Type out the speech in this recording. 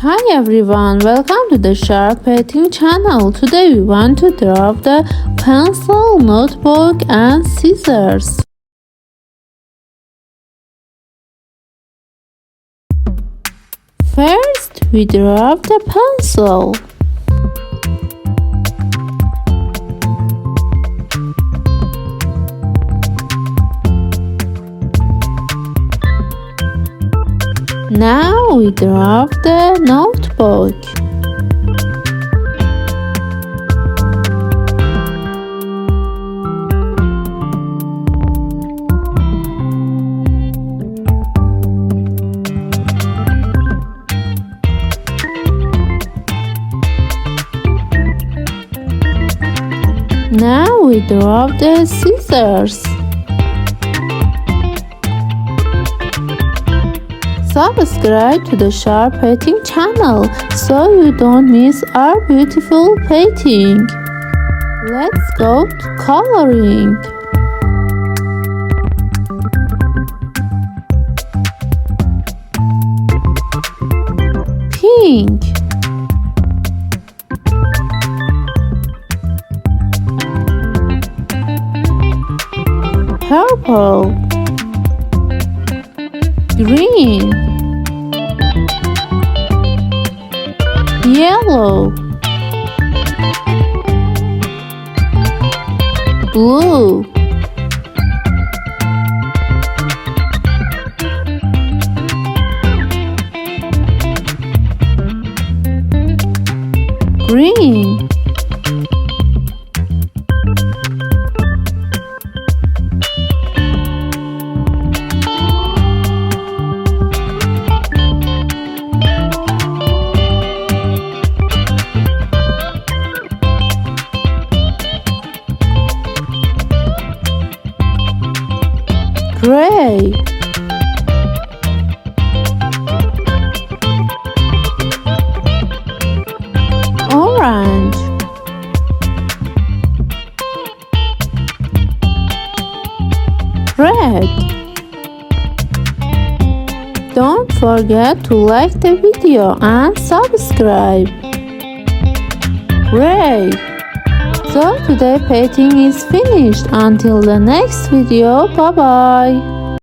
Hi everyone, welcome to the Sharp Painting channel. Today we want to draw the pencil, notebook and scissors. First, we draw the pencil. Now we draw the notebook. Now we draw the scissors. Subscribe to the Sharp Painting channel so you don't miss our beautiful painting. Let's go to coloring. Pink, purple, green, yellow, blue, green, gray, orange, red. Don't forget to like the video and subscribe. Gray. So today painting is finished. Until the next video, bye bye.